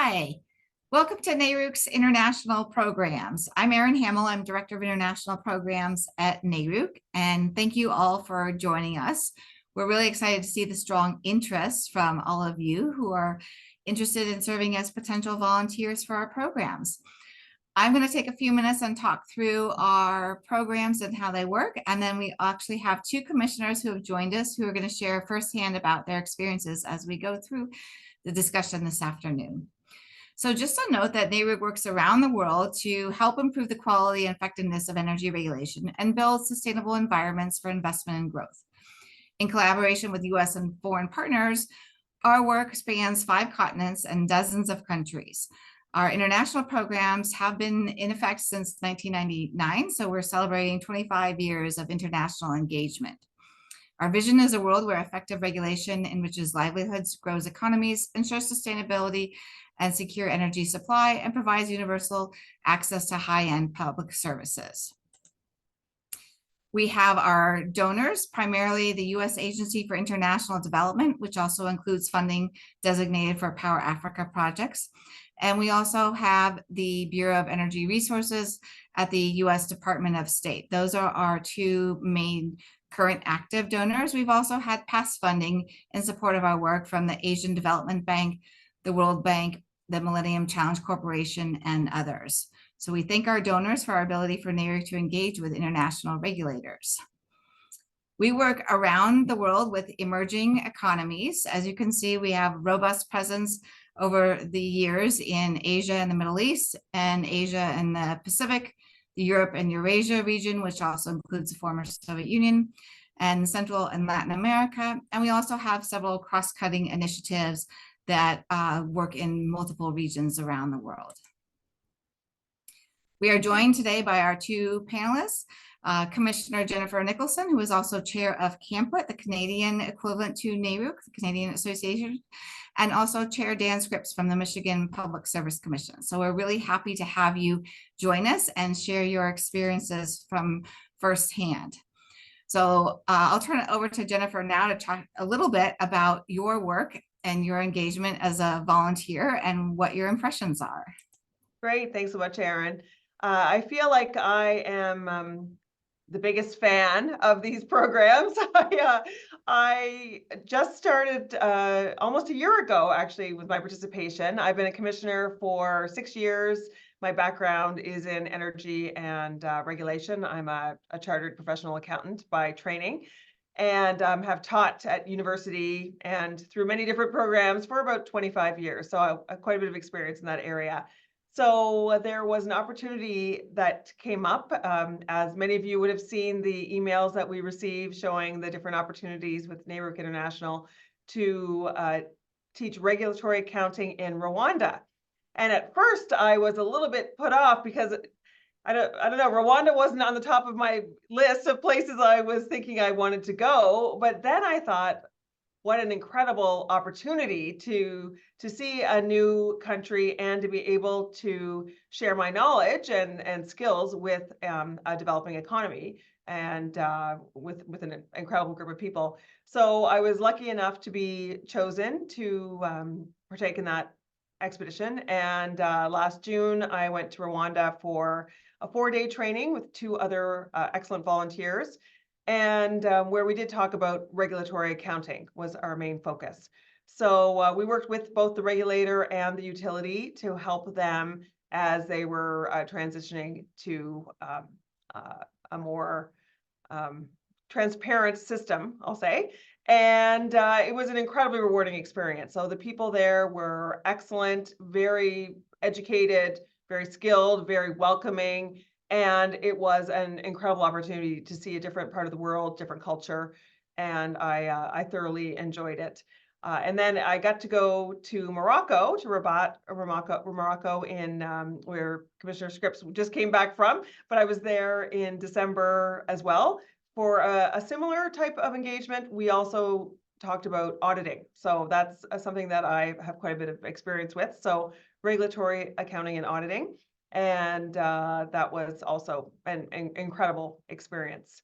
Hi, welcome to NARUC's International Programs. I'm Erin Hamill. I'm Director of International Programs at NARUC, and thank you all for joining us. We're really excited to see the strong interest from all of you who are interested in serving as potential volunteers for our programs. I'm going to take a few minutes and talk through our programs and how they work, and then we actually have two commissioners who have joined us who are going to share firsthand about their experiences as we go through the discussion this afternoon. So just a note that NARUC works around the world to help improve the quality and effectiveness of energy regulation and build sustainable environments for investment and growth. In collaboration with US and foreign partners, our work spans 5 continents and dozens of countries. Our international programs have been in effect since 1999, so we're celebrating 25 years of international engagement. Our vision is a world where effective regulation enriches livelihoods, grows economies, ensures sustainability and secure energy supply, and provides universal access to high-end public services. We have our donors, primarily the U.S. Agency for International Development, which also includes funding designated for Power Africa projects. And we also have the Bureau of Energy Resources at the U.S. Department of State. Those are our 2 main current active donors. We've also had past funding in support of our work from the Asian Development Bank, the World Bank, the Millennium Challenge Corporation, and others. So we thank our donors for our ability for NARUC to engage with international regulators. We work around the world with emerging economies. As you can see, we have robust presence over the years in Asia and the Middle East, and Asia and the Pacific, the Europe and Eurasia region, which also includes the former Soviet Union, and Central and Latin America. And we also have several cross-cutting initiatives that work in multiple regions around the world. We are joined today by our 2 panelists, Commissioner Jennifer Nicholson, who is also chair of CAMPWIT, the Canadian equivalent to NARUC, the Canadian Association, and also Chair Dan Scripps from the Michigan Public Service Commission. So we're really happy to have you join us and share your experiences from firsthand. So I'll turn it over to Jennifer now to talk a little bit about your work and your engagement as a volunteer and what your impressions are. Great, thanks so much, Erin. I feel like I am the biggest fan of these programs. I just started almost a year ago, actually, with my participation. I've been a commissioner for 6 years. My background is in energy and regulation. I'm a chartered professional accountant by training, and have taught at university and through many different programs for about 25 years. So I have quite a bit of experience in that area. So there was an opportunity that came up, as many of you would have seen the emails that we received showing the different opportunities with NARUC International to teach regulatory accounting in Rwanda. And at first I was a little bit put off because I don't know, Rwanda wasn't on the top of my list of places I was thinking I wanted to go. But then I thought, what an incredible opportunity to see a new country and to be able to share my knowledge and skills with a developing economy and with an incredible group of people. So I was lucky enough to be chosen to partake in that expedition. And last June, I went to Rwanda for a 4-day training with 2 other excellent volunteers. And where we did talk about regulatory accounting was our main focus. So we worked with both the regulator and the utility to help them as they were transitioning to a more transparent system, I'll say. And it was an incredibly rewarding experience. So the people there were excellent, very educated, very skilled, very welcoming. And it was an incredible opportunity to see a different part of the world, different culture, and I thoroughly enjoyed it. And then I got to go to Morocco, to Rabat, Morocco, in where Commissioner Scripps just came back from. But I was there in December as well for a similar type of engagement. We also talked about auditing, so that's something that I have quite a bit of experience with. So regulatory accounting and auditing. And that was also an incredible experience.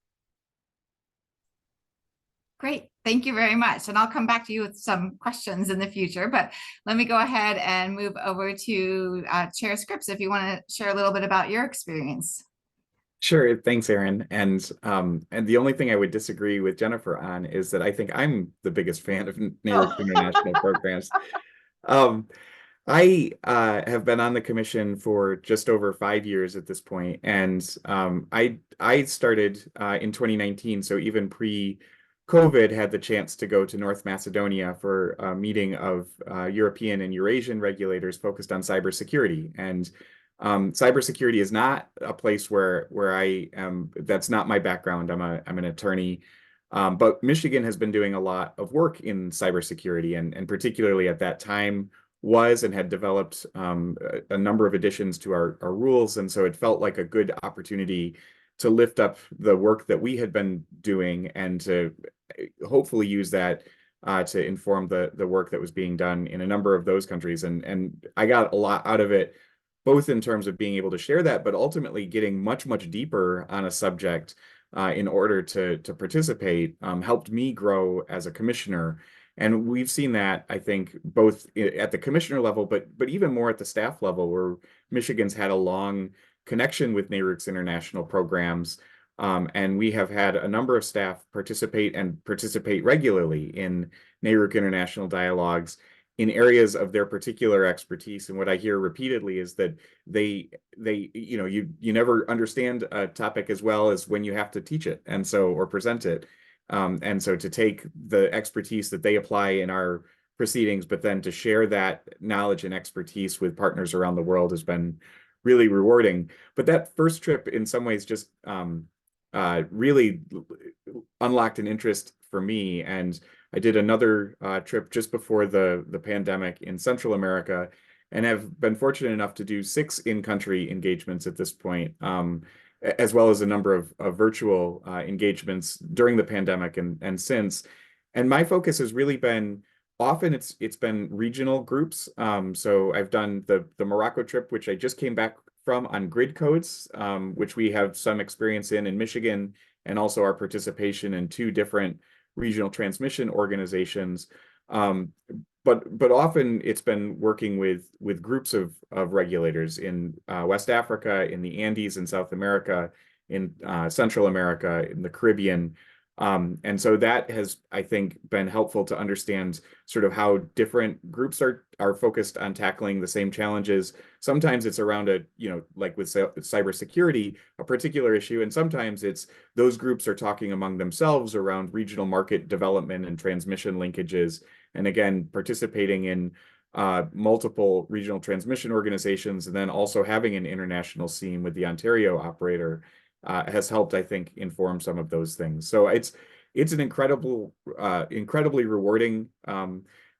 Great. Thank you very much. And I'll come back to you with some questions in the future, but let me go ahead and move over to Chair Scripps if you want to share a little bit about your experience. Sure, thanks, Aaron. And the only thing I would disagree with Jennifer on is that I think I'm the biggest fan of NARUC's international Oh. programs. Um, I have been on the commission for just over 5 years at this point, and I started in 2019, so even pre-COVID, had the chance to go to North Macedonia for a meeting of European and Eurasian regulators focused on cybersecurity. And cybersecurity is not a place where I am. That's not my background. I'm an attorney. But Michigan has been doing a lot of work in cybersecurity, and particularly at that time was and had developed a number of additions to our rules. And so it felt like a good opportunity to lift up the work that we had been doing and to hopefully use that to inform the work that was being done in a number of those countries. And I got a lot out of it, both in terms of being able to share that, but ultimately getting much, much deeper on a subject in order to participate, helped me grow as a commissioner. And we've seen that, I think, both at the commissioner level, but even more at the staff level, where Michigan's had a long connection with NARUC's international programs. And we have had a number of staff participate regularly in NARUC international dialogues in areas of their particular expertise. And what I hear repeatedly is that you never understand a topic as well as when you have to teach it, and so, or present it. And so to take the expertise that they apply in our proceedings, but then to share that knowledge and expertise with partners around the world has been really rewarding. But that first trip in some ways just really unlocked an interest for me. And I did another trip just before the pandemic in Central America, and have been fortunate enough to do 6 in-country engagements at this point, as well as a number of virtual engagements during the pandemic and since. And my focus has really been, often it's been regional groups. So I've done the Morocco trip, which I just came back from, on grid codes, which we have some experience in Michigan, and also our participation in 2 different regional transmission organizations. But often it's been working with groups of regulators in West Africa, in the Andes in South America, in Central America, in the Caribbean. And so that has, I think, been helpful to understand sort of how different groups are focused on tackling the same challenges. Sometimes it's around like with cybersecurity, a particular issue, and sometimes it's those groups are talking among themselves around regional market development and transmission linkages. And again, participating in multiple regional transmission organizations, and then also having an international scene with the Ontario operator has helped, I think, inform some of those things. So it's an incredibly rewarding.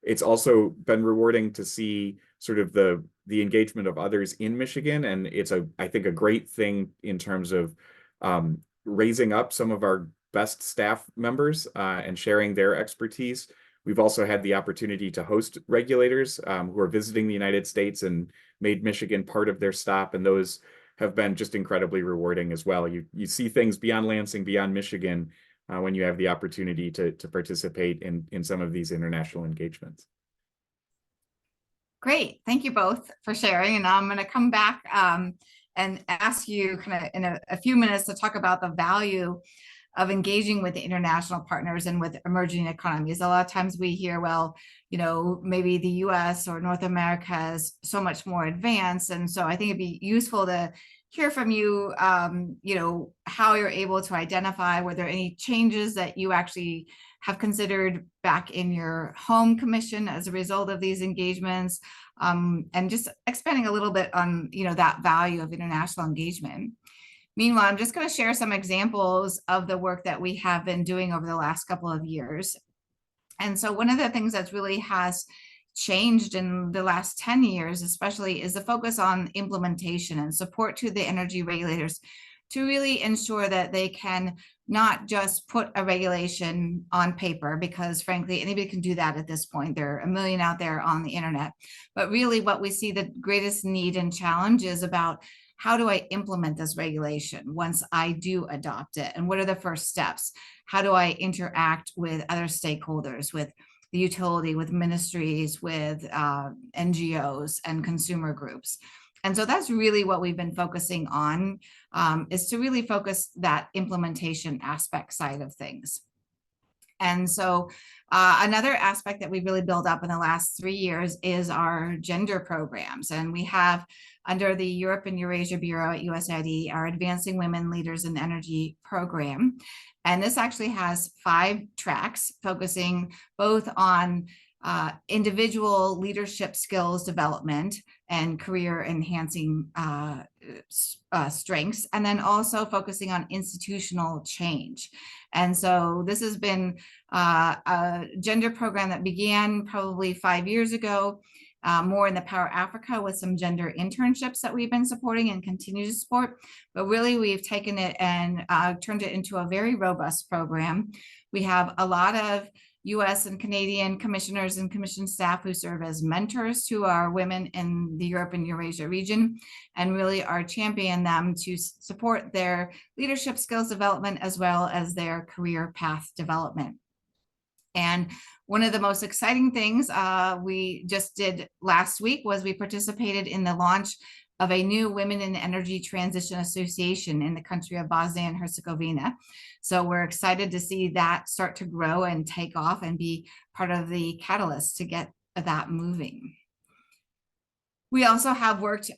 It's also been rewarding to see sort of the engagement of others in Michigan, and it's I think a great thing in terms of raising up some of our best staff members and sharing their expertise. We've also had the opportunity to host regulators who are visiting the United States and made Michigan part of their stop, and those have been just incredibly rewarding as well. You see things beyond Lansing, beyond Michigan, when you have the opportunity to participate in some of these international engagements. Great. Thank you both for sharing. And I'm going to come back and ask you kind of in a few minutes to talk about the value of engaging with the international partners and with emerging economies. A lot of times we hear, well, maybe the US or North America is so much more advanced. And so I think it'd be useful to hear from you, how you're able to identify, were there any changes that you actually have considered back in your home commission as a result of these engagements, and just expanding a little bit on, that value of international engagement. Meanwhile, I'm just going to share some examples of the work that we have been doing over the last couple of years. And so one of the things that really has changed in the last 10 years, especially, is the focus on implementation and support to the energy regulators to really ensure that they can not just put a regulation on paper, because frankly, anybody can do that at this point. There are a million out there on the internet. But really what we see the greatest need and challenge is about how do I implement this regulation once I do adopt it? And what are the first steps? How do I interact with other stakeholders, with the utility, with ministries, with NGOs and consumer groups? And so that's really what we've been focusing on, is to really focus that implementation aspect side of things. And so another aspect that we really built up in the last 3 years is our gender programs. And we have, under the Europe and Eurasia Bureau at USAID, our Advancing Women Leaders in Energy program. And this actually has 5 tracks focusing both on individual leadership skills development and career enhancing strengths, and then also focusing on institutional change. And so this has been a gender program that began probably 5 years ago, more in the Power Africa, with some gender internships that we've been supporting and continue to support. But really, we've taken it and turned it into a very robust program. We have a lot of US and Canadian commissioners and commission staff who serve as mentors to our women in the Europe and Eurasia region, and really are championing them to support their leadership skills development as well as their career path development. And one of the most exciting things we just did last week was we participated in the launch of a new Women in Energy Transition Association in the country of Bosnia and Herzegovina. So we're excited to see that start to grow and take off and be part of the catalyst to get that moving. We also have worked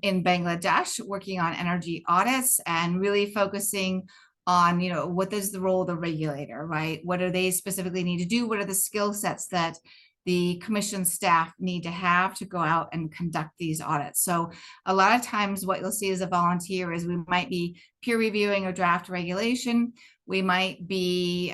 in Bangladesh, working on energy audits and really focusing on, what is the role of the regulator, right? What do they specifically need to do? What are the skill sets that the commission staff need to have to go out and conduct these audits? So a lot of times what you'll see as a volunteer is we might be peer reviewing a draft regulation. We might be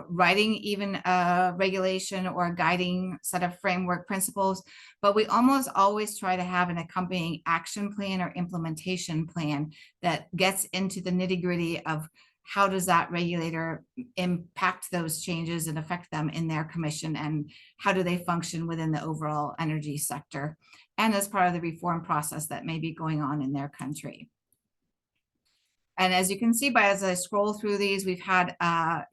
writing even a regulation or a guiding set of framework principles, but we almost always try to have an accompanying action plan or implementation plan that gets into the nitty-gritty of how does that regulator impact those changes and affect them in their commission, and how do they function within the overall energy sector and as part of the reform process that may be going on in their country. And as you can see as I scroll through these, we've had a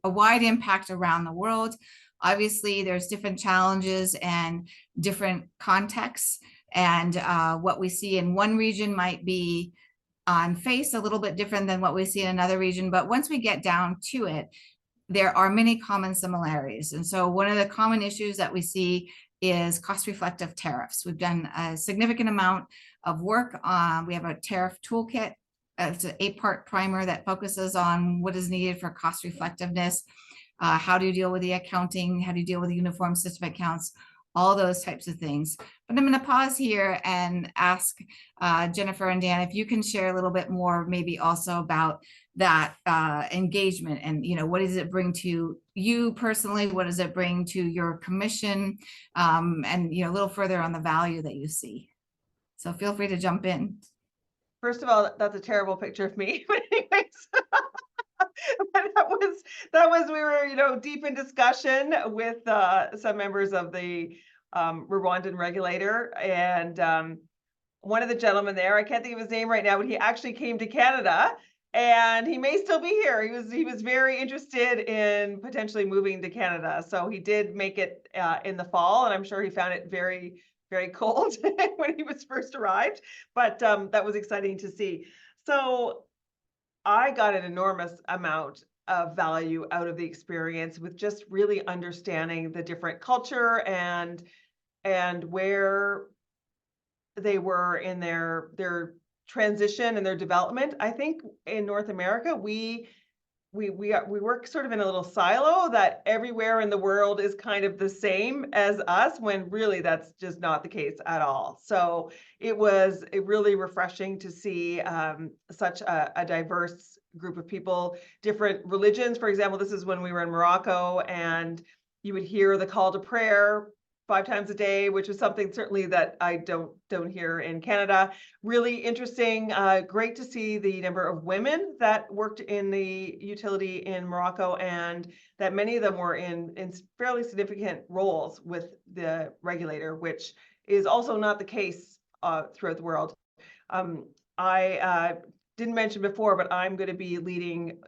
wide impact around the world. Obviously, there's different challenges and different contexts, and what we see in one region might be on face a little bit different than what we see in another region. But once we get down to it, there are many common similarities. And so one of the common issues that we see is cost reflective tariffs. We've done a significant amount of work on, we have a tariff toolkit. It's an 8-part primer that focuses on what is needed for cost reflectiveness. How do you deal with the accounting? How do you deal with the uniform system accounts? All those types of things. But I'm going to pause here and ask Jennifer and Dan if you can share a little bit more, maybe also about that engagement and, what does it bring to you personally? What does it bring to your commission? And, a little further on the value that you see. So feel free to jump in. First of all, that's a terrible picture of me. But anyways, that was we were deep in discussion with some members of the Rwandan regulator, and one of the gentlemen there, I can't think of his name right now, but he actually came to Canada, and he may still be here. He was very interested in potentially moving to Canada, so he did make it in the fall, and I'm sure he found it very, very cold when he was first arrived, but that was exciting to see. So I got an enormous amount of value out of the experience with just really understanding the different culture and where they were in their transition and their development. I think in North America, we work sort of in a little silo that everywhere in the world is kind of the same as us, when really that's just not the case at all. So it was really refreshing to see such a diverse group of people, different religions. For example, this is when we were in Morocco, and you would hear the call to prayer 5 times a day, which is something certainly that I don't hear in Canada. Really interesting, great to see the number of women that worked in the utility in Morocco, and that many of them were in fairly significant roles with the regulator, which is also not the case throughout the world. I didn't mention before, but I'm going to be leading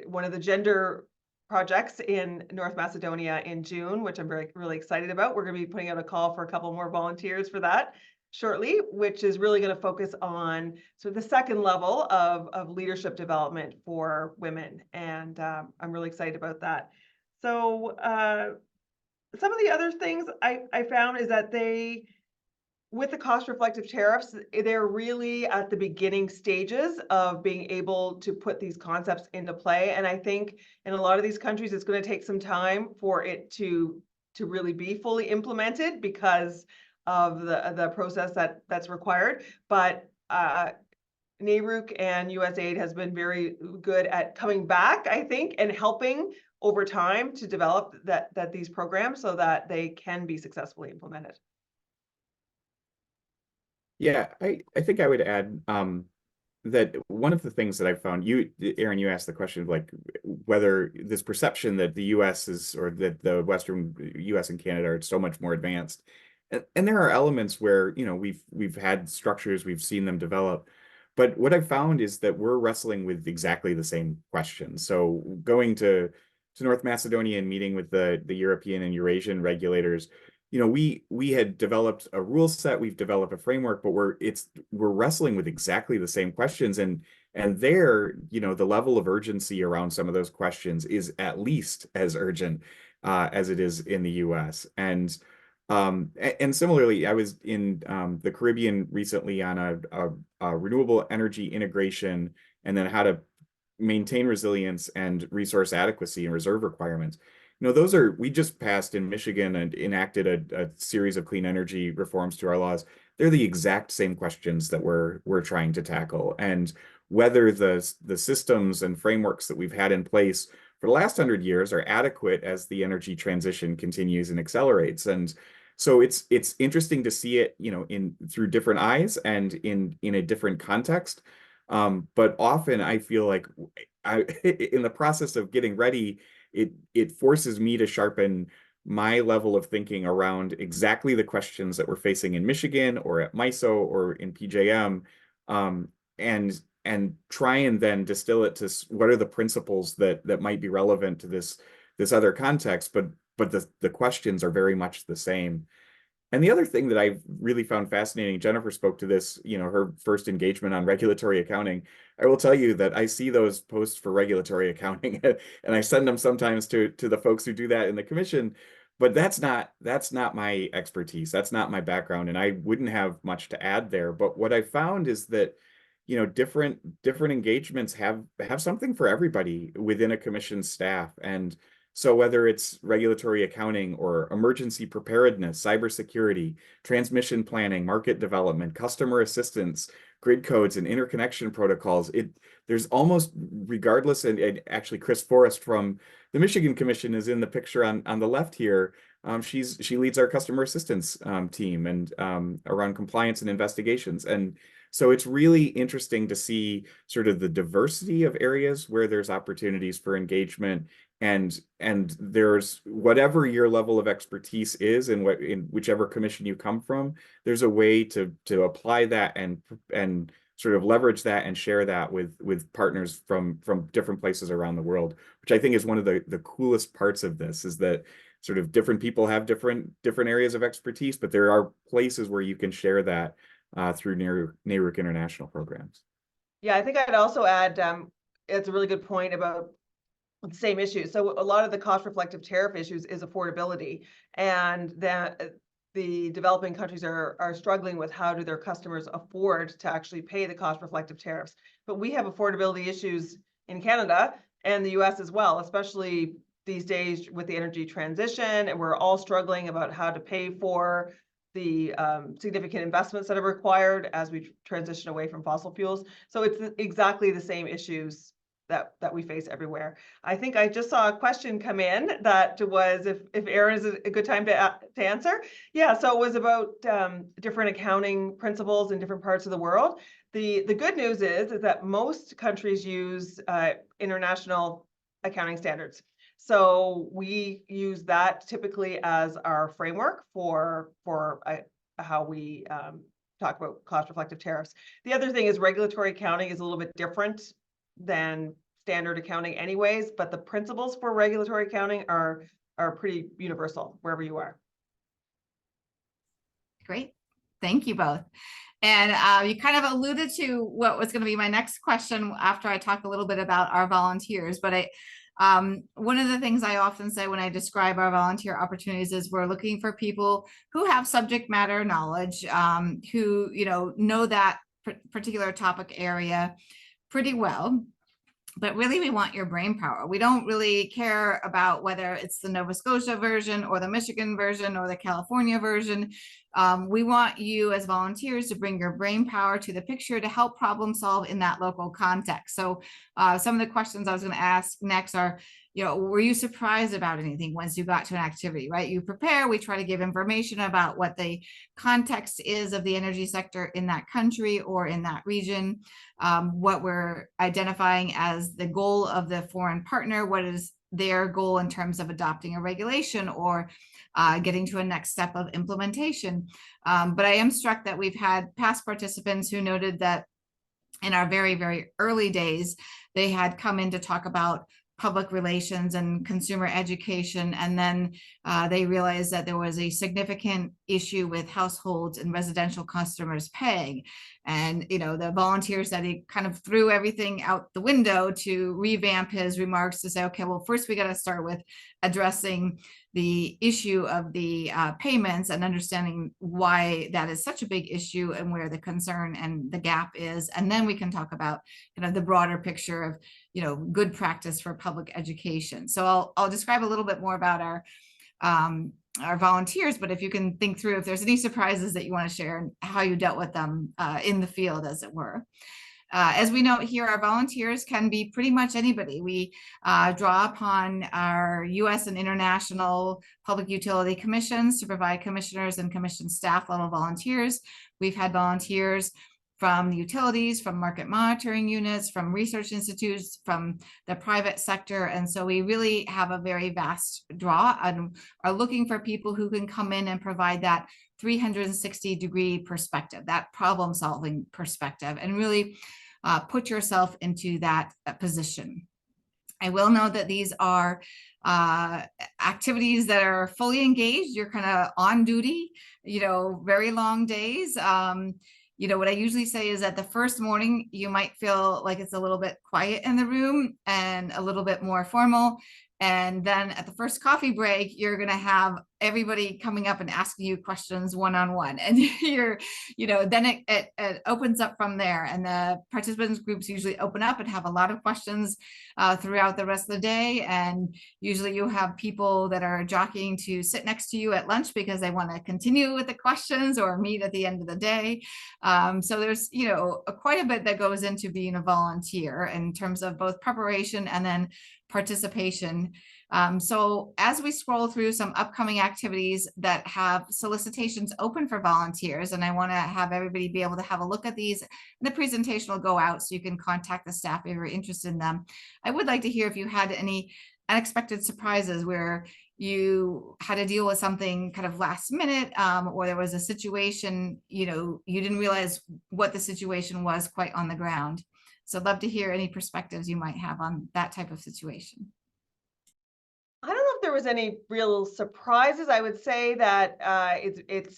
one of the gender projects in North Macedonia in June, which I'm really excited about. We're going to be putting out a call for a couple more volunteers for that shortly, which is really going to focus on sort of the second level of leadership development for women. And I'm really excited about that. So some of the other things I found is that with the cost reflective tariffs, they're really at the beginning stages of being able to put these concepts into play. And I think in a lot of these countries, it's going to take some time for it to really be fully implemented because of the process that's required. But NARUC and USAID has been very good at coming back, I think, and helping over time to develop that these programs so that they can be successfully implemented. Yeah, I think I would add that one of the things that I found, Aaron, you asked the question of like whether this perception that the US is, or that the Western US and Canada are so much more advanced. And there are elements where, you know, we've had structures, we've seen them develop. But what I've found is that we're wrestling with exactly the same questions. So going to North Macedonia and meeting with the European and Eurasian regulators, you know, we had developed a rule set, we've developed a framework, but we're wrestling with exactly the same questions. And there, you know, the level of urgency around some of those questions is at least as urgent as it is in the US. And similarly, I was in the Caribbean recently on a renewable energy integration, and then how to maintain resilience and resource adequacy and reserve requirements. You know, we just passed in Michigan and enacted a series of clean energy reforms to our laws. They're the exact same questions that we're trying to tackle. And whether the systems and frameworks that we've had in place for the last 100 years are adequate as the energy transition continues and accelerates. And so it's interesting to see it, you know, through different eyes and in a different context. But often I feel like in the process of getting ready, it forces me to sharpen my level of thinking around exactly the questions that we're facing in Michigan or at MISO or in PJM, and try and then distill it to what are the principles that might be relevant to this other context, but the questions are very much the same. And the other thing that I've really found fascinating, Jennifer spoke to this, you know, her first engagement on regulatory accounting. I will tell you that I see those posts for regulatory accounting and I send them sometimes to the folks who do that in the commission, but that's not my expertise. That's not my background, and I wouldn't have much to add there. But what I found is that, you know, different engagements have something for everybody within a commission staff. And so whether it's regulatory accounting or emergency preparedness, cybersecurity, transmission planning, market development, customer assistance, grid codes, and interconnection protocols, there's almost, regardless, and actually Chris Forrest from the Michigan Commission is in the picture on the left here. She leads our customer assistance team and around compliance and investigations. And so it's really interesting to see sort of the diversity of areas where there's opportunities for engagement, and there's whatever your level of expertise is in whichever commission you come from, there's a way to apply that and sort of leverage that and share that with partners from different places around the world, which I think is one of the coolest parts of this, is that sort of different people have different areas of expertise, but there are places where you can share that through NARUC international programs. Yeah, I think I'd also add, it's a really good point about the same issue. So a lot of the cost reflective tariff issues is affordability, and that the developing countries are struggling with how do their customers afford to actually pay the cost reflective tariffs. But we have affordability issues in Canada and the US as well, especially these days with the energy transition, and we're all struggling about how to pay for the significant investments that are required as we transition away from fossil fuels. So it's exactly the same issues that we face everywhere. I think I just saw a question come in that was if Aaron is a good time to answer. Yeah, so it was about different accounting principles in different parts of the world. The good news is that most countries use international accounting standards. So we use that typically as our framework for how we talk about cost reflective tariffs. The other thing is regulatory accounting is a little bit different than standard accounting anyways, but the principles for regulatory accounting are pretty universal wherever you are. Great. Thank you both. And you kind of alluded to what was going to be my next question after I talk a little bit about our volunteers. But one of the things I often say when I describe our volunteer opportunities is we're looking for people who have subject matter knowledge, who, know that particular topic area pretty well. But really, we want your brain power. We don't really care about whether it's the Nova Scotia version or the Michigan version or the California version. We want you as volunteers to bring your brain power to the picture to help problem solve in that local context. So some of the questions I was going to ask next are, were you surprised about anything once you got to an activity, right? You prepare, we try to give information about what the context is of the energy sector in that country or in that region, what we're identifying as the goal of the foreign partner, what is their goal in terms of adopting a regulation or getting to a next step of implementation. But I am struck that we've had past participants who noted that in our very, very early days, they had come in to talk about public relations and consumer education. And then they realized that there was a significant issue with households and residential customers paying. And, the volunteer said he kind of threw everything out the window to revamp his remarks to say, okay, well, first we got to start with addressing the issue of the payments and understanding why that is such a big issue and where the concern and the gap is. And then we can talk about the broader picture of, good practice for public education. So I'll describe a little bit more about our volunteers, but if you can think through if there's any surprises that you want to share and how you dealt with them in the field, as it were. As we note here, our volunteers can be pretty much anybody. We draw upon our U.S. and international public utility commissions to provide commissioners and commission staff level volunteers. We've had volunteers from the utilities, from market monitoring units, from research institutes, from the private sector. And so we really have a very vast draw and are looking for people who can come in and provide that 360-degree perspective, that problem-solving perspective, and really put yourself into that position. I will note that these are activities that are fully engaged. You're kind of on duty, very long days. What I usually say is that the first morning, you might feel like it's a little bit quiet in the room and a little bit more formal. And then at the first coffee break, you're going to have everybody coming up and asking you questions one-on-one. And then it opens up from there. And the participants groups usually open up and have a lot of questions throughout the rest of the day. And usually you have people that are jockeying to sit next to you at lunch because they want to continue with the questions or meet at the end of the day. So there's, quite a bit that goes into being a volunteer in terms of both preparation and then participation. So as we scroll through some upcoming activities that have solicitations open for volunteers, and I want to have everybody be able to have a look at these, the presentation will go out so you can contact the staff if you're interested in them. I would like to hear if you had any unexpected surprises where you had to deal with something kind of last minute, or there was a situation, you didn't realize what the situation was quite on the ground. So I'd love to hear any perspectives you might have on that type of situation. I don't know if there was any real surprises. I would say that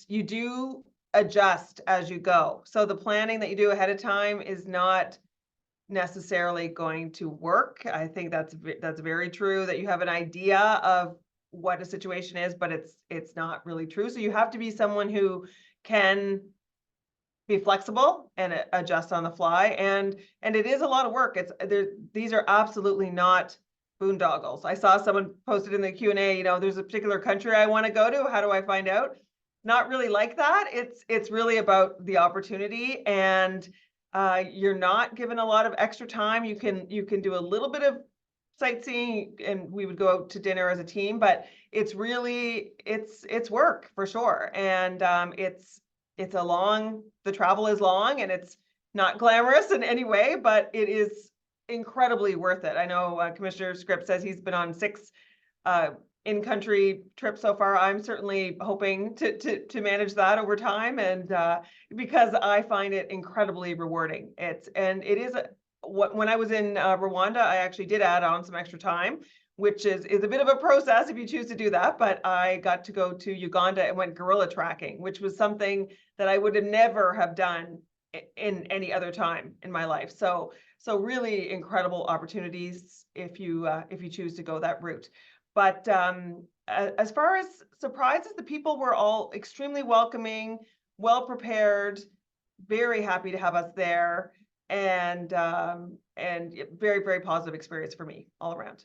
you do adjust as you go. So the planning that you do ahead of time is not necessarily going to work. I think that's very true, that you have an idea of what a situation is, but it's not really true. So you have to be someone who can be flexible and adjust on the fly. And it is a lot of work. These are absolutely not boondoggles. I saw someone posted in the Q&A, there's a particular country I want to go to. How do I find out? Not really like that. It's really about the opportunity, and you're not given a lot of extra time. You can do a little bit of sightseeing, and we would go out to dinner as a team, but it's really, it's work for sure. And the travel is long, and it's not glamorous in any way, but it is incredibly worth it. I know Commissioner Scripps says he's been on 6 in-country trip so far. I'm certainly hoping to manage that over time, and because I find it incredibly rewarding. It is when I was in Rwanda, I actually did add on some extra time, which is a bit of a process if you choose to do that. But I got to go to Uganda and went gorilla tracking, which was something that I would have never have done in any other time in my life. So really incredible opportunities if you choose to go that route. But as far as surprises, the people were all extremely welcoming, well prepared, very happy to have us there, and very, very positive experience for me all around.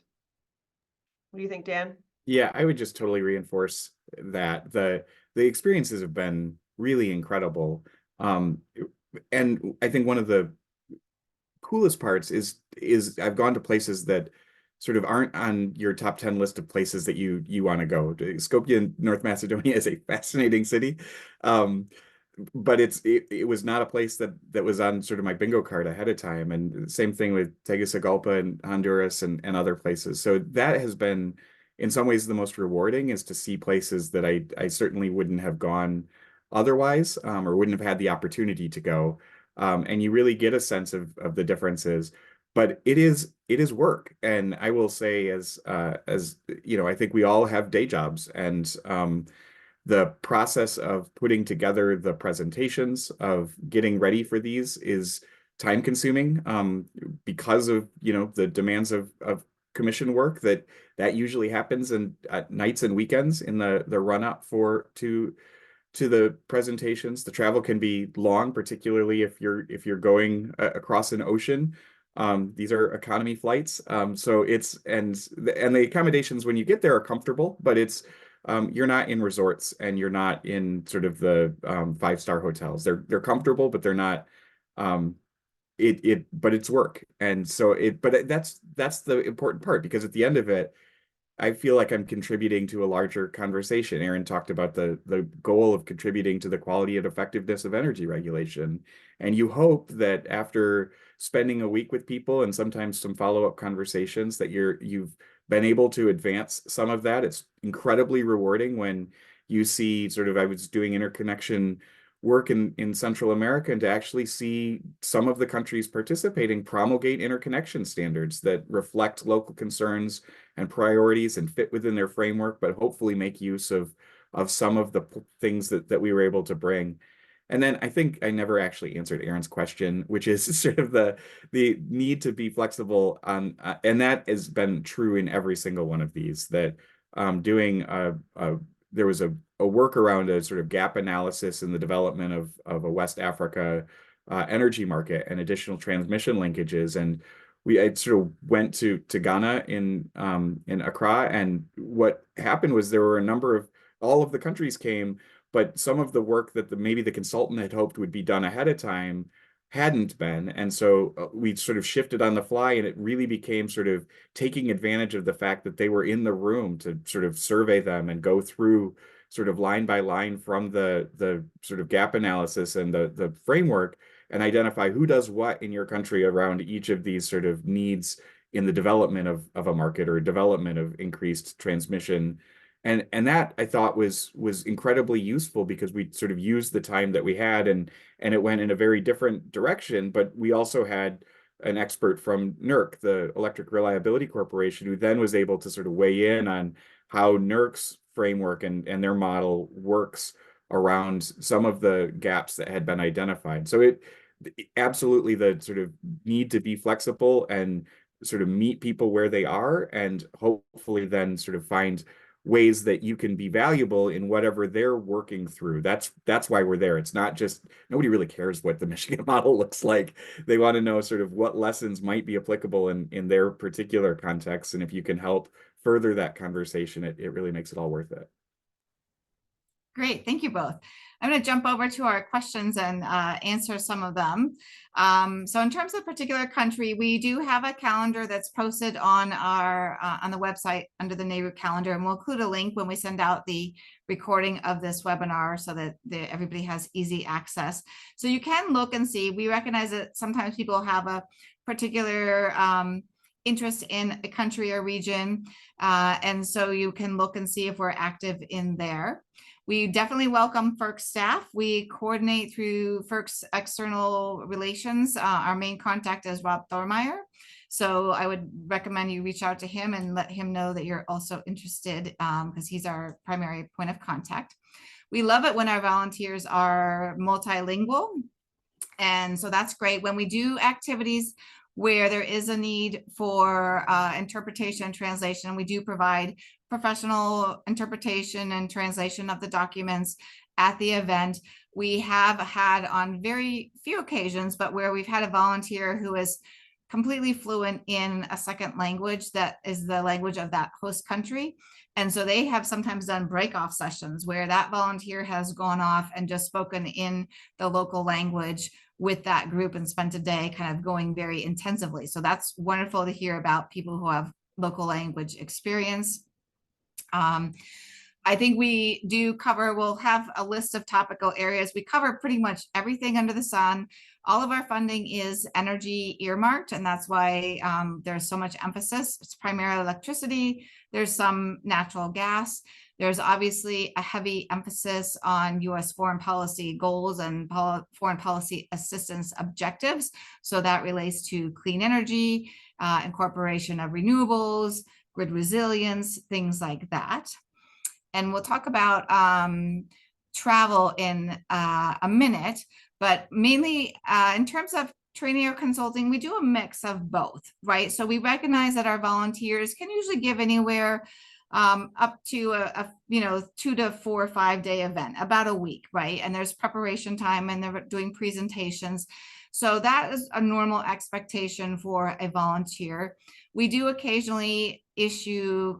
What do you think, Dan? Yeah, I would just totally reinforce that the experiences have been really incredible. And I think one of the coolest parts is I've gone to places that sort of aren't on your top 10 list of places that you want to go. Skopje, North Macedonia is a fascinating city. But it was not a place that was on sort of my bingo card ahead of time. And same thing with Tegucigalpa and Honduras and other places. So that has been in some ways the most rewarding, is to see places that I certainly wouldn't have gone otherwise, or wouldn't have had the opportunity to go. And you really get a sense of the differences. But it is work. And I will say, as you know, I think we all have day jobs, and the process of putting together the presentations, of getting ready for these, is time consuming, because of, you know, the demands of commission work that usually happens at nights and weekends in the run up to the presentations. The travel can be long, particularly if you're going across an ocean. These are economy flights, so and the accommodations when you get there are comfortable, but you're not in resorts, and you're not in sort of the 5-star hotels. They're comfortable, but they're not. But it's work, and so that's the important part, because at the end of it, I feel like I'm contributing to a larger conversation. Aaron talked about the goal of contributing to the quality and effectiveness of energy regulation. And you hope that after spending a week with people and sometimes some follow-up conversations, that you've been able to advance some of that. It's incredibly rewarding when you see sort of, I was doing interconnection work in Central America, and to actually see some of the countries participating promulgate interconnection standards that reflect local concerns and priorities and fit within their framework, but hopefully make use of some of the things that we were able to bring. And then I think I never actually answered Aaron's question, which is sort of the need to be flexible on, and that has been true in every single one of these, that doing there was a work around a sort of gap analysis in the development of a West Africa energy market and additional transmission linkages. And I sort of went to Ghana in Accra, and what happened was there were a number of, all of the countries came, but some of the work that maybe the consultant had hoped would be done ahead of time hadn't been. And so we sort of shifted on the fly, and it really became sort of taking advantage of the fact that they were in the room to sort of survey them and go through sort of line by line from the sort of gap analysis and the framework, and identify who does what in your country around each of these sort of needs in the development of a market or development of increased transmission. And that I thought was incredibly useful, because we sort of used the time that we had, and it went in a very different direction. But we also had an expert from NERC, the Electric Reliability Corporation, who then was able to sort of weigh in on how NERC's framework and their model works around some of the gaps that had been identified. So absolutely, the sort of need to be flexible and sort of meet people where they are, and hopefully then sort of find ways that you can be valuable in whatever they're working through. That's why we're there. It's not just, nobody really cares what the Michigan model looks like. They want to know sort of what lessons might be applicable in their particular context. And if you can help further that conversation, it really makes it all worth it. Great, thank you both. I'm going to jump over to our questions and answer some of them. So in terms of particular country, we do have a calendar that's posted on the website under the NARUC calendar, and we'll include a link when we send out the recording of this webinar so that everybody has easy access. So you can look and see. We recognize that sometimes people have a particular interest in a country or region. And so you can look and see if we're active in there. We definitely welcome FERC staff. We coordinate through FERC's external relations. Our main contact is Rob Thormeyer. So I would recommend you reach out to him and let him know that you're also interested, because he's our primary point of contact. We love it when our volunteers are multilingual. And so that's great. When we do activities where there is a need for interpretation and translation, we do provide professional interpretation and translation of the documents at the event. We have had on very few occasions, but where we've had a volunteer who is completely fluent in a second language that is the language of that host country. And so they have sometimes done break-off sessions where that volunteer has gone off and just spoken in the local language with that group and spent a day kind of going very intensively. So that's wonderful to hear about people who have local language experience. I think we do cover, we'll have a list of topical areas. We cover pretty much everything under the sun. All of our funding is energy earmarked, and that's why there's so much emphasis. It's primarily electricity. There's some natural gas. There's obviously a heavy emphasis on U.S. foreign policy goals and foreign policy assistance objectives. So that relates to clean energy, incorporation of renewables, grid resilience, things like that. And we'll talk about travel in a minute, but mainly in terms of training or consulting, we do a mix of both, right? So we recognize that our volunteers can usually give anywhere up to a 2 to 4 or 5 day event, about a week, right? And there's preparation time and they're doing presentations. So that is a normal expectation for a volunteer. We do occasionally issue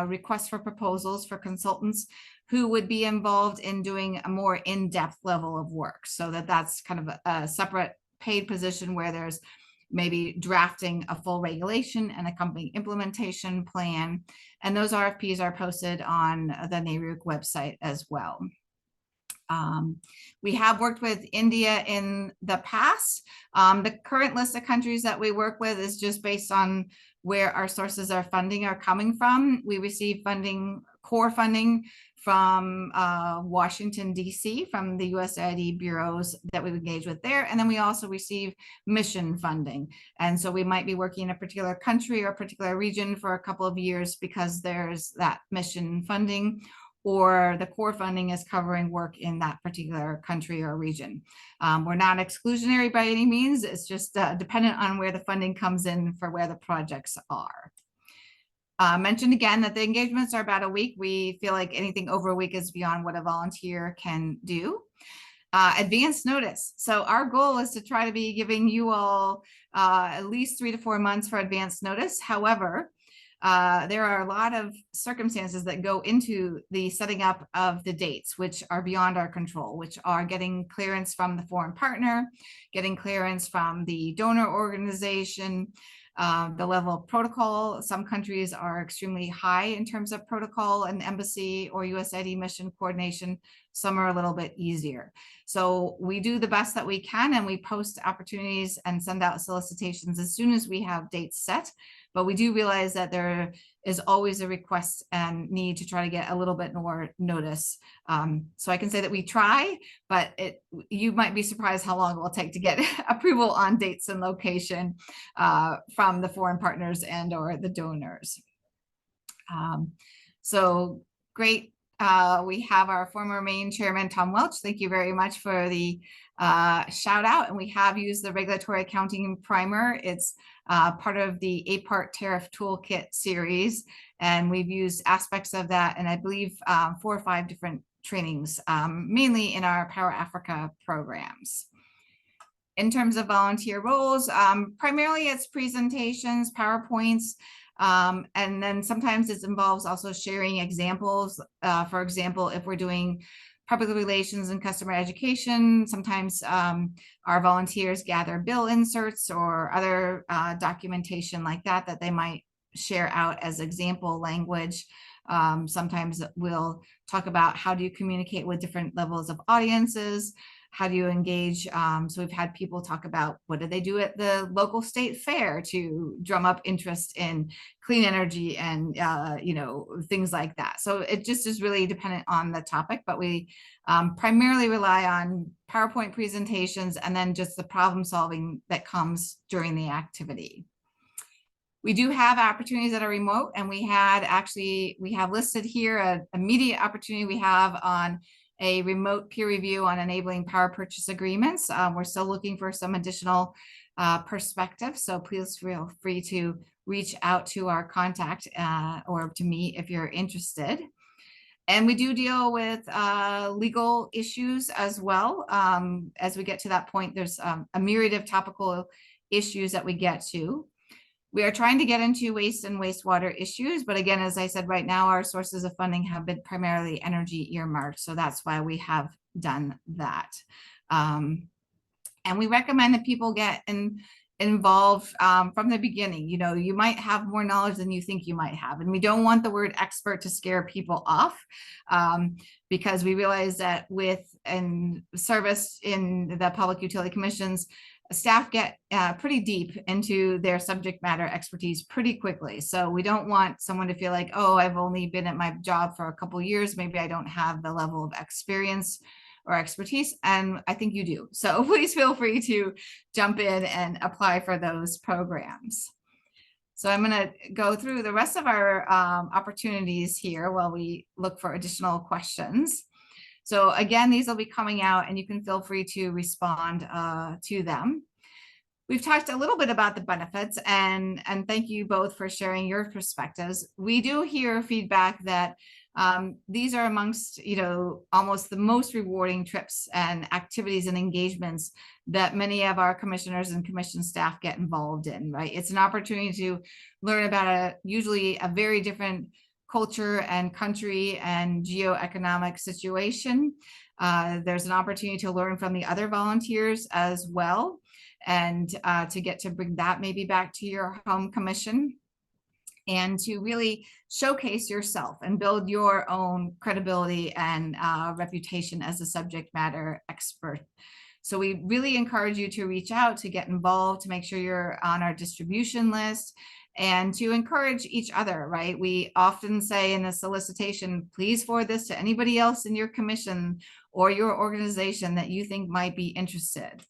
requests for proposals for consultants who would be involved in doing a more in-depth level of work. So that's kind of a separate paid position where there's maybe drafting a full regulation and accompanying implementation plan. And those RFPs are posted on the NARUC website as well. We have worked with India in the past. The current list of countries that we work with is just based on where our sources of funding are coming from. We receive funding, core funding from Washington, D.C., from the USAID bureaus that we engage with there. And then we also receive mission funding. And so we might be working in a particular country or a particular region for a couple of years because there's that mission funding, or the core funding is covering work in that particular country or region. We're not exclusionary by any means. It's just dependent on where the funding comes in for where the projects are. Mentioned again that the engagements are about a week. We feel like anything over a week is beyond what a volunteer can do. Advance notice. So our goal is to try to be giving you all at least 3 to 4 months for advance notice. However, there are a lot of circumstances that go into the setting up of the dates, which are beyond our control, which are getting clearance from the foreign partner, getting clearance from the donor organization, the level of protocol. Some countries are extremely high in terms of protocol and embassy or USAID mission coordination. Some are a little bit easier. So we do the best that we can, and we post opportunities and send out solicitations as soon as we have dates set. But we do realize that there is always a request and need to try to get a little bit more notice. So I can say that we try, but you might be surprised how long it will take to get approval on dates and location from the foreign partners and or the donors. So great. We have our former main chairman, Tom Welch. Thank you very much for the shout out. And we have used the regulatory accounting primer. It's part of the 8-part tariff toolkit series. And we've used aspects of that, and I believe 4 or 5 different trainings, mainly in our Power Africa programs. In terms of volunteer roles, primarily it's presentations, PowerPoints, and then sometimes it involves also sharing examples. For example, if we're doing public relations and customer education, sometimes our volunteers gather bill inserts or other documentation like that that they might share out as example language. Sometimes we'll talk about how do you communicate with different levels of audiences, How do you engage? So we've had people talk about what do they do at the local state fair to drum up interest in clean energy and, things like that. So it just is really dependent on the topic, but we primarily rely on PowerPoint presentations and then just the problem solving that comes during the activity. We do have opportunities that are remote, and we have listed here an immediate opportunity we have on a remote peer review on enabling power purchase agreements. We're still looking for some additional perspective, so please feel free to reach out to our contact or to me if you're interested. And we do deal with legal issues as well. As we get to that point, there's a myriad of topical issues that we get to. We are trying to get into waste and wastewater issues, but again, as I said, right now our sources of funding have been primarily energy earmarked, so that's why we have done that. And we recommend that people get involved from the beginning. You might have more knowledge than you think you might have, and we don't want the word expert to scare people off, because we realize that with service in the Public Utility Commissions, staff get pretty deep into their subject matter expertise pretty quickly. So we don't want someone to feel like, oh, I've only been at my job for a couple of years. Maybe I don't have the level of experience or expertise. And I think you do. So please feel free to jump in and apply for those programs. So I'm going to go through the rest of our opportunities here while we look for additional questions. So again, these will be coming out and you can feel free to respond to them. We've talked a little bit about the benefits, and thank you both for sharing your perspectives. We do hear feedback that these are amongst, almost the most rewarding trips and activities and engagements that many of our commissioners and commission staff get involved in, right? It's an opportunity to learn about usually a very different culture and country and geoeconomic situation. There's an opportunity to learn from the other volunteers as well, and to get to bring that maybe back to your home commission, and to really showcase yourself and build your own credibility and reputation as a subject matter expert. So we really encourage you to reach out, to get involved, to make sure you're on our distribution list, and to encourage each other, right? We often say in the solicitation, please forward this to anybody else in your commission or your organization that you think might be interested.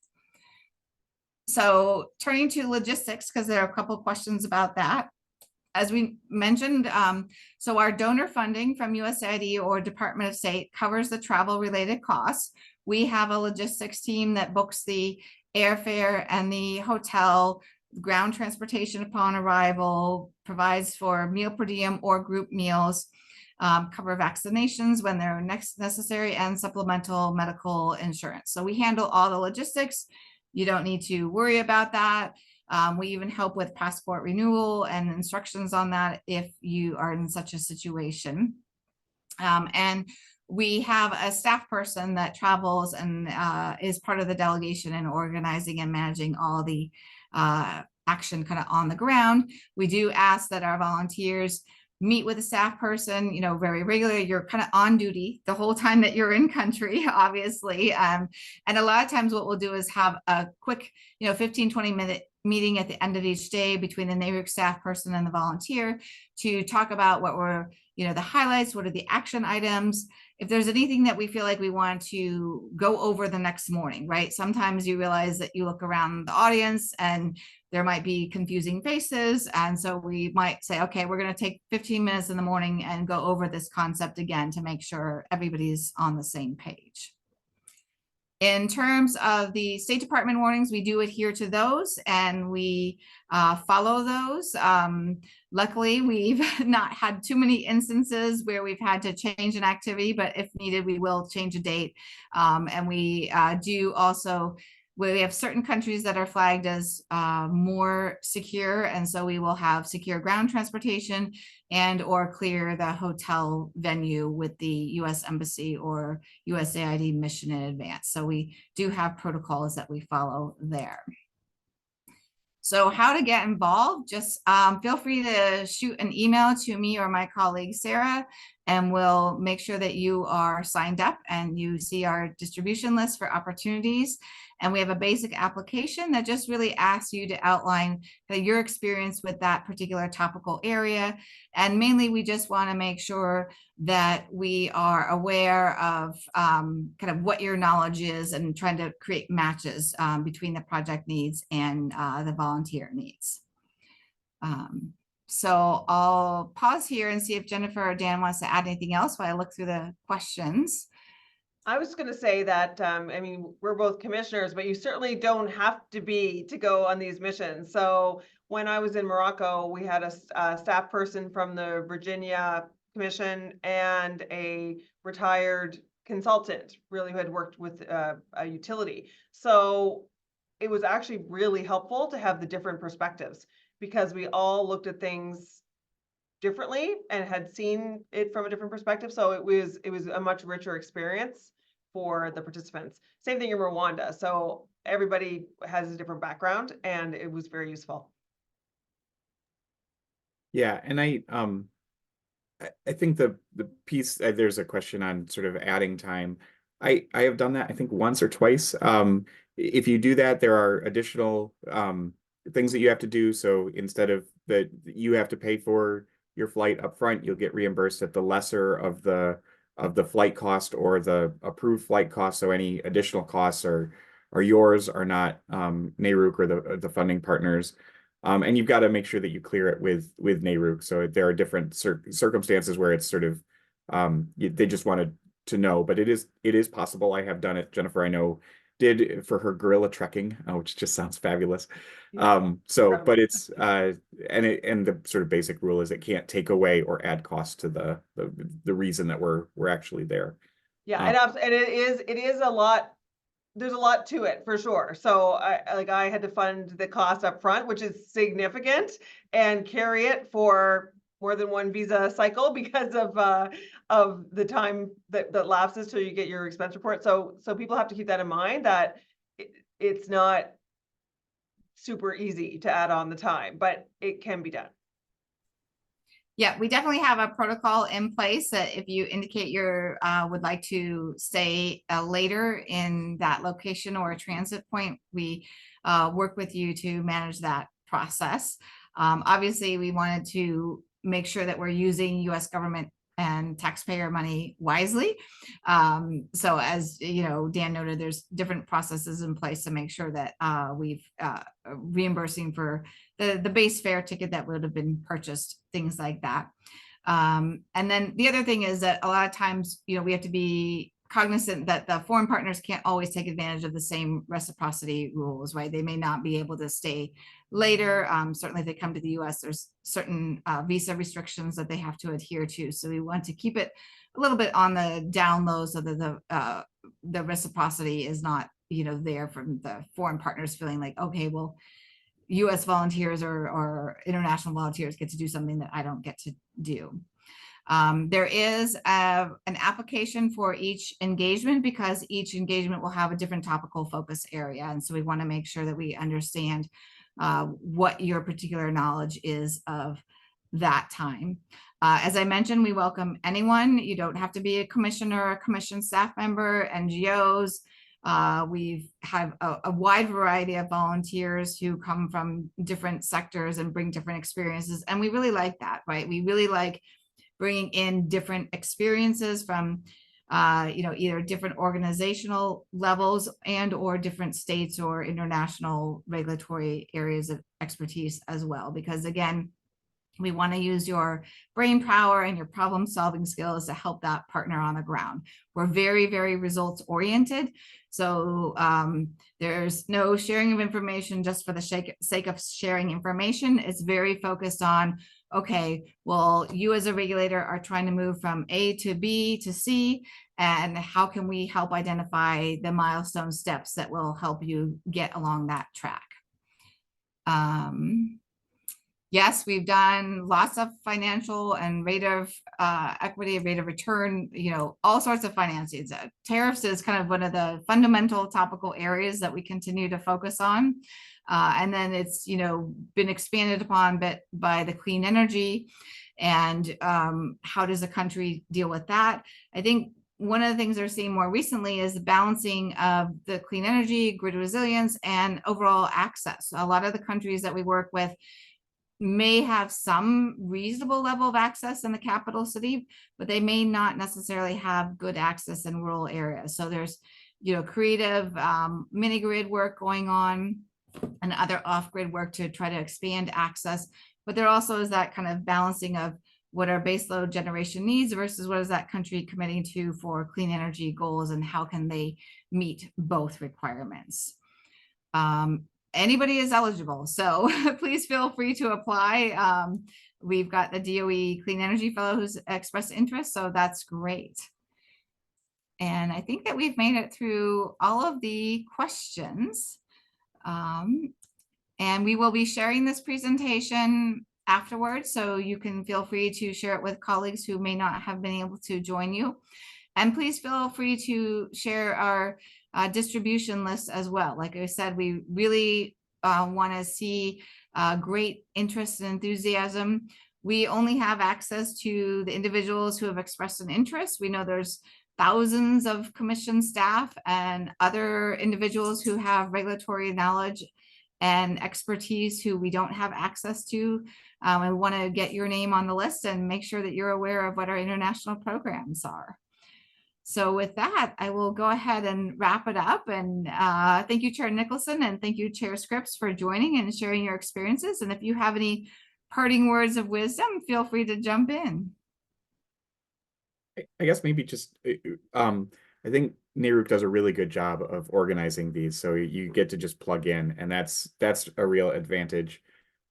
So turning to logistics, because there are a couple of questions about that. As we mentioned, so our donor funding from USAID or Department of State covers the travel related costs. We have a logistics team that books the airfare and the hotel, ground transportation upon arrival, provides for meal per diem or group meals, cover vaccinations when they're necessary, and supplemental medical insurance. So we handle all the logistics. You don't need to worry about that. We even help with passport renewal and instructions on that if you are in such a situation. And we have a staff person that travels and is part of the delegation in organizing and managing all the action kind of on the ground. We do ask that our volunteers meet with a staff person, very regularly. You're kind of on duty the whole time that you're in country, obviously. And a lot of times what we'll do is have a quick, 15-20 minute meeting at the end of each day between the NARUC staff person and the volunteer to talk about what were, the highlights, what are the action items. If there's anything that we feel like we want to go over the next morning, right? Sometimes you realize that you look around the audience and there might be confusing faces. And so we might say, okay, we're going to take 15 minutes in the morning and go over this concept again to make sure everybody's on the same page. In terms of the State Department warnings, we do adhere to those and we follow those. Luckily, we've not had too many instances where we've had to change an activity, but if needed, we will change a date. And we do also, we have certain countries that are flagged as more secure. And so we will have secure ground transportation and or clear the hotel venue with the US Embassy or USAID mission in advance. So we do have protocols that we follow there. So how to get involved, just feel free to shoot an email to me or my colleague Sarah, and we'll make sure that you are signed up and you see our distribution list for opportunities. And we have a basic application that just really asks you to outline your experience with that particular topical area. And mainly, we just want to make sure that we are aware of kind of what your knowledge is and trying to create matches between the project needs and the volunteer needs. So I'll pause here and see if Jennifer or Dan wants to add anything else while I look through the questions. I was going to say that, I mean, we're both commissioners, but you certainly don't have to be to go on these missions. So when I was in Morocco, we had a staff person from the Virginia Commission and a retired consultant, really, who had worked with a utility. So it was actually really helpful to have the different perspectives, because we all looked at things differently and had seen it from a different perspective. So it was a much richer experience for the participants. Same thing in Rwanda. So everybody has a different background, and it was very useful. Yeah, and I think the piece, there's a question on sort of adding time. I have done that, I think, once or twice. If you do that, there are additional things that you have to do. So instead of that you have to pay for your flight up front, you'll get reimbursed at the lesser of the flight cost or the approved flight cost. So any additional costs are yours, are not NARUC or the funding partners. And you've got to make sure that you clear it with NARUC. So there are different circumstances where it's sort of they just wanted to know, but it is possible. I have done it. Jennifer, I know, did for her gorilla trekking, which just sounds fabulous. Yeah, So, but it's and the sort of basic rule is it can't take away or add cost to the reason that we're actually there. Yeah, and it is a lot. There's a lot to it for sure. So I had to fund the cost up front, which is significant, and carry it for more than one visa cycle because of the time that lapses till you get your expense report. So people have to keep that in mind, that it's not super easy to add on the time, but it can be done. Yeah, we definitely have a protocol in place that if you indicate you would like to stay later in that location or a transit point, we work with you to manage that process. Obviously, we wanted to make sure that we're using U.S. government and taxpayer money wisely. So as you know, Dan noted, there's different processes in place to make sure that we've reimbursing for the base fare ticket that would have been purchased, things like that. And then the other thing is that a lot of times, you know, we have to be cognizant that the foreign partners can't always take advantage of the same reciprocity rules, right? They may not be able to stay later. Certainly if they come to the US, there's certain visa restrictions that they have to adhere to. So we want to keep it a little bit on the down low so that the reciprocity is not, you know, there from the foreign partners feeling like, okay, well, US volunteers or international volunteers get to do something that I don't get to do. There is an application for each engagement because each engagement will have a different topical focus area. And so we want to make sure that we understand what your particular knowledge is of that time. As I mentioned, we welcome anyone. You don't have to be a commissioner or a commission staff member, NGOs. We've had a wide variety of volunteers who come from different sectors and bring different experiences. And we really like that, right? We really like bringing in different experiences from, you know, either different organizational levels and or different states or international regulatory areas of expertise as well. Because again, we want to use your brain power and your problem solving skills to help that partner on the ground. We're very, very results oriented. So there's no sharing of information just for the sake of sharing information. It's very focused on, okay, well, you as a regulator are trying to move from A to B to C, and how can we help identify the milestone steps that will help you get along that track? Yes, we've done lots of financial and rate of equity, rate of return, you know, all sorts of financings. Tariffs is kind of one of the fundamental topical areas that we continue to focus on. And then it's, been expanded upon by the clean energy. And how does a country deal with that? I think one of the things they're seeing more recently is the balancing of the clean energy, grid resilience, and overall access. A lot of the countries that we work with may have some reasonable level of access in the capital city, but they may not necessarily have good access in rural areas. So there's, creative mini grid work going on and other off-grid work to try to expand access. But there also is that kind of balancing of what our baseload generation needs versus what is that country committing to for clean energy goals, and how can they meet both requirements. Anybody is eligible, so please feel free to apply. We've got the DOE Clean Energy Fellow who's expressed interest, so that's great. And I think that we've made it through all of the questions. And we will be sharing this presentation afterwards, so you can feel free to share it with colleagues who may not have been able to join you. And please feel free to share our distribution list as well. Like I said, we really want to see great interest and enthusiasm. We only have access to the individuals who have expressed an interest. We know there's thousands of commission staff and other individuals who have regulatory knowledge and expertise who we don't have access to. I want to get your name on the list and make sure that you're aware of what our international programs are. So with that, I will go ahead and wrap it up. And thank you, Chair Nicholson, and thank you, Chair Scripps, for joining and sharing your experiences. And if you have any parting words of wisdom, feel free to jump in. I guess maybe just, I think NARUC does a really good job of organizing these, so you get to just plug in, and that's a real advantage.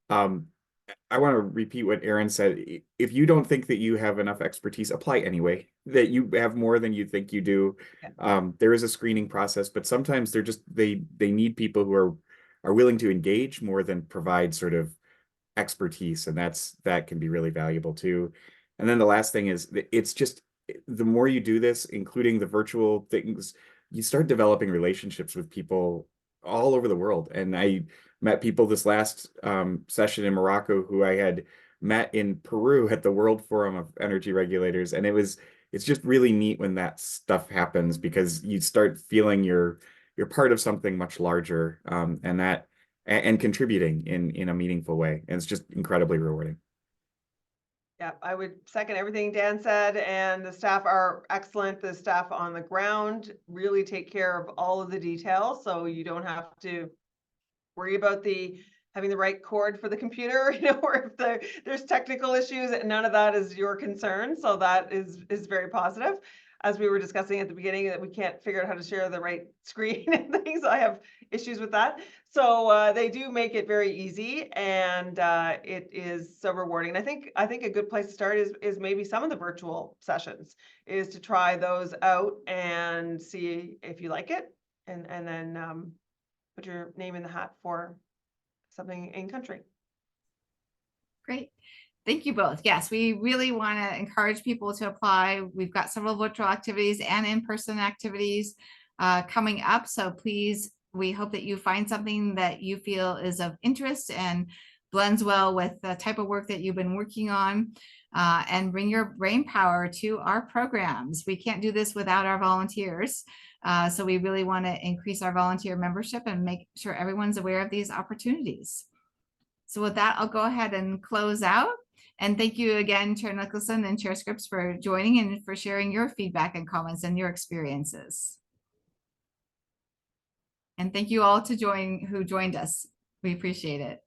I want to repeat what Erin said. If you don't think that you have enough expertise, apply anyway, that you have more than you think you do. Yeah. There is a screening process, but sometimes they're just, they need people who are willing to engage more than provide sort of expertise, and that can be really valuable too. And then the last thing is, it's just, the more you do this, including the virtual things, you start developing relationships with people all over the world. And I met people this last session in Morocco who I had met in Peru at the World Forum of Energy Regulators. And it's just really neat when that stuff happens, because you start feeling you're part of something much larger, and contributing in a meaningful way. And it's just incredibly rewarding. Yeah, I would second everything Dan said, and the staff are excellent. The staff on the ground really take care of all of the details, so you don't have to worry about having the right cord for the computer, or if there's technical issues. None of that is your concern, so that is very positive. As we were discussing at the beginning, that we can't figure out how to share the right screen and things. I have issues with that. So they do make it very easy, and it is so rewarding. And I think a good place to start is maybe some of the virtual sessions, is to try those out and see if you like it, and then put your name in the hat for something in country. Great. Thank you both. Yes, we really want to encourage people to apply. We've got several virtual activities and in-person activities coming up. So please, we hope that you find something that you feel is of interest and blends well with the type of work that you've been working on, and bring your brain power to our programs. We can't do this without our volunteers. So we really want to increase our volunteer membership and make sure everyone's aware of these opportunities. So with that, I'll go ahead and close out. And thank you again, Chair Nicholson and Chair Scripps, for joining and for sharing your feedback and comments and your experiences. And thank you all who joined us. We appreciate it.